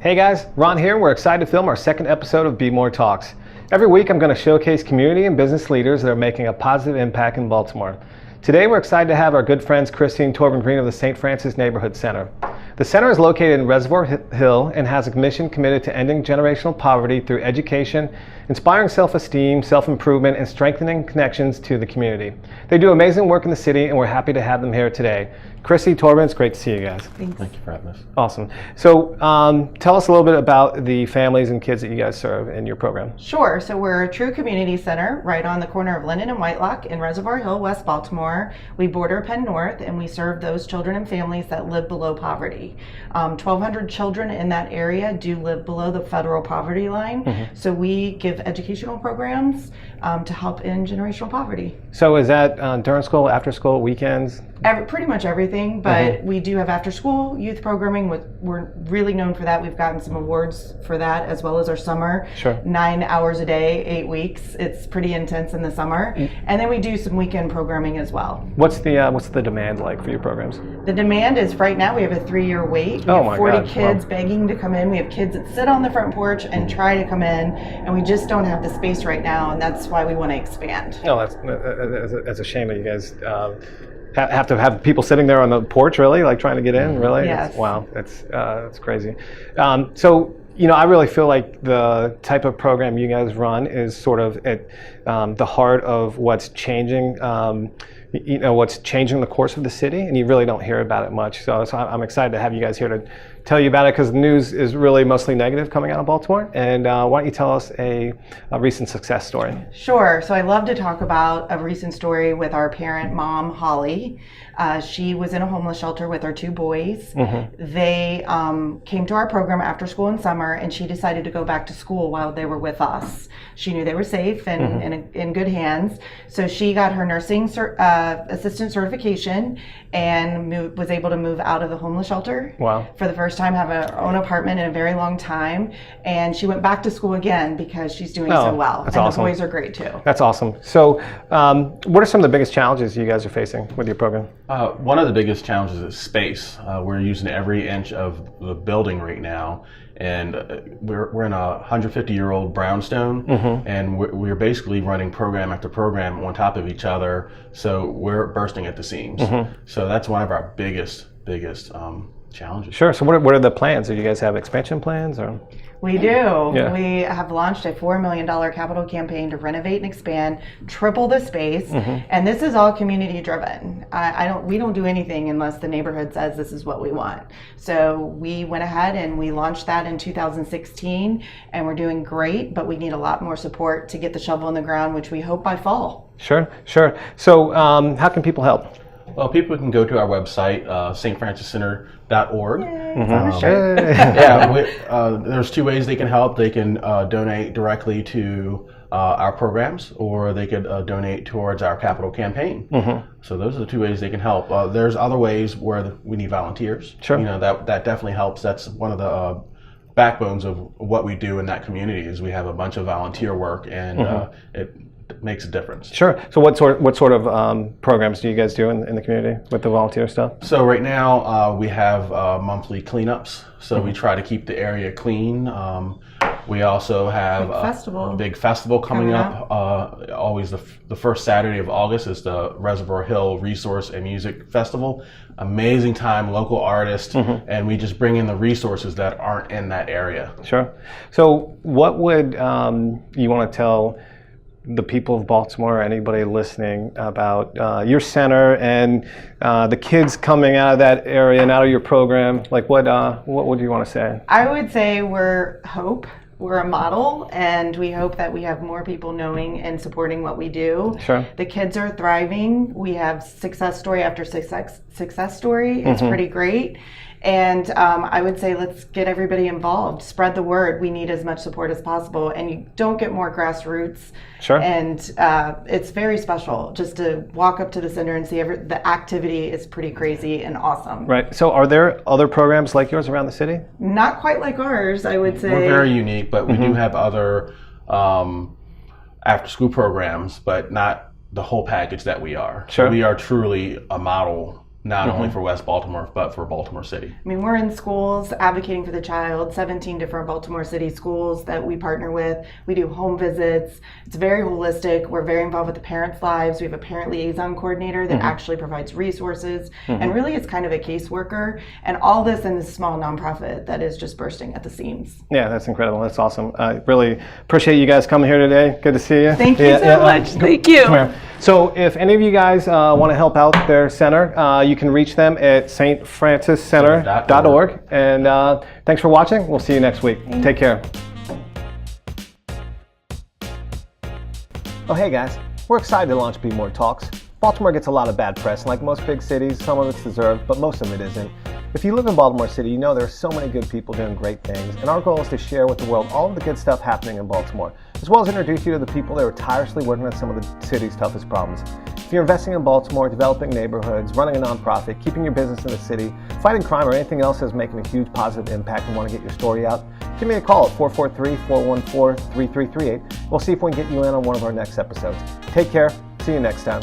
Hey guys, Ron here. We're excited to film our second episode of BMore Talks. Every week I'm going to showcase community and business leaders that are making a positive impact in Baltimore. Today we're excited to have our good friends Christy and Torben Green of the St. Francis Neighborhood Center. The center is located in Reservoir Hill and has a mission committed to ending generational poverty through education, inspiring self-esteem, self-improvement, and strengthening connections to the community. They do amazing work in the city and we're happy to have them here today. Christy, Torben, it's great to see you guys. Thanks. Thank you for having us. Awesome. So tell us a little bit about the families and kids that you guys serve in your program. Sure. So we're a true community center right on the corner of Linden and Whitelock in Reservoir Hill, West Baltimore. We border Penn North and we serve those children and families that live below poverty. 1,200 children in that area do live below the federal poverty line. Mm-hmm. So we give educational programs to help end generational poverty. So is that during school, after school, weekends? Pretty much everything, but we do have after school youth programming. We're really known for that. We've gotten some awards for that, as well as our summer. Sure. 9 hours a day, 8 weeks. It's pretty intense in the summer. And then we do some weekend programming as well. What's the demand like for your programs? The demand is, right now we have a 3-year wait. We have 40 kids begging to come in. We have kids that sit on the front porch and try to come in, and we just don't have the space right now, and that's why we want to expand. No, that's a shame that you guys have to have people sitting there on the porch, really, like trying to get in, really? Yes. Wow, that's crazy. So, I really feel like the type of program you guys run is sort of at the heart of what's changing, what's changing the course of the city, and you really don't hear about it much. So I'm excited to have you guys here to tell you about it, because the news is really mostly negative coming out of Baltimore. And why don't you tell us a recent success story? Sure. So I love to talk about a recent story with our parent mom, Holly. She was in a homeless shelter with our 2 boys. Mm-hmm. They came to our program after school in summer, and she decided to go back to school while they were with us. She knew they were safe and in good hands. So she got her nursing assistant certification and was able to move out of the homeless shelter. Wow. For the first time, have her own apartment in a very long time. And she went back to school again because she's doing so well. That's and awesome. The boys are great too. That's awesome. So what are some of the biggest challenges you guys are facing with your program? One of the biggest challenges is space. We're using every inch of the building right now, and we're in a 150-year-old brownstone, and we're basically running program after program on top of each other, so we're bursting at the seams. So that's one of our biggest challenges. Sure. So what are the plans? Do you guys have expansion plans, or? We do. Yeah. We have launched a $4 million capital campaign to renovate and expand, triple the space, and this is all community driven. We don't do anything unless the neighborhood says this is what we want. So we went ahead and we launched that in 2016, and we're doing great, but we need a lot more support to get the shovel in the ground, which we hope by fall. Sure. So how can people help? Well, people can go to our website, stfranciscenter.org. There's 2 ways they can help. They can donate directly to our programs, or they could donate towards our capital campaign. So those are the 2 ways they can help. There's other ways where we need volunteers. Sure. That definitely helps. That's one of the backbones of what we do in that community, is we have a bunch of volunteer work, and it makes a difference. Sure. So what sort of programs do you guys do in the community with the volunteer stuff? So right now we have monthly cleanups. So we try to keep the area clean. We also have a big festival coming up. Always the first Saturday of August is the Reservoir Hill Resource and Music Festival. Amazing time, local artists, and we just bring in the resources that aren't in that area. Sure. So what would you want to tell the people of Baltimore, or anybody listening, about your center and the kids coming out of that area and out of your program? Like what would you want to say? I would say we're hope. We're a model, and we hope that we have more people knowing and supporting what we do. Sure. The kids are thriving. We have success story after success story. It's pretty great. And I would say let's get everybody involved. Spread the word. We need as much support as possible. And you don't get more grassroots. Sure. And it's very special just to walk up to the center and see the activity is pretty crazy and awesome. Right. So are there other programs like yours around the city? Not quite like ours, I would say. We're very unique, but we do have other after-school programs, but not the whole package that we are. Sure. We are truly a model not only for West Baltimore, but for Baltimore City. I mean, we're in schools advocating for the child, 17 different Baltimore City schools that we partner with. We do home visits. It's very holistic. We're very involved with the parents' lives. We have a parent liaison coordinator that actually provides resources. And really, it's kind of a caseworker. And all this in this small nonprofit that is just bursting at the seams. Yeah, that's incredible. That's awesome. I really appreciate you guys coming here today. Good to see you. Thank you so much. Thank you. So if any of you guys want to help out their center, you can reach them at stfranciscenter.org. And thanks for watching. We'll see you next week. Thanks. Take care. Oh, hey guys. We're excited to launch BMore Talks. Baltimore gets a lot of bad press, and like most big cities, some of it's deserved, but most of it isn't. If you live in Baltimore City, you know there are so many good people doing great things, and our goal is to share with the world all of the good stuff happening in Baltimore, as well as introduce you to the people that are tirelessly working on some of the city's toughest problems. If you're investing in Baltimore, developing neighborhoods, running a nonprofit, keeping your business in the city, fighting crime, or anything else that's making a huge positive impact and want to get your story out, give me a call at 443-414-3338. We'll see if we can get you in on one of our next episodes. Take care. See you next time.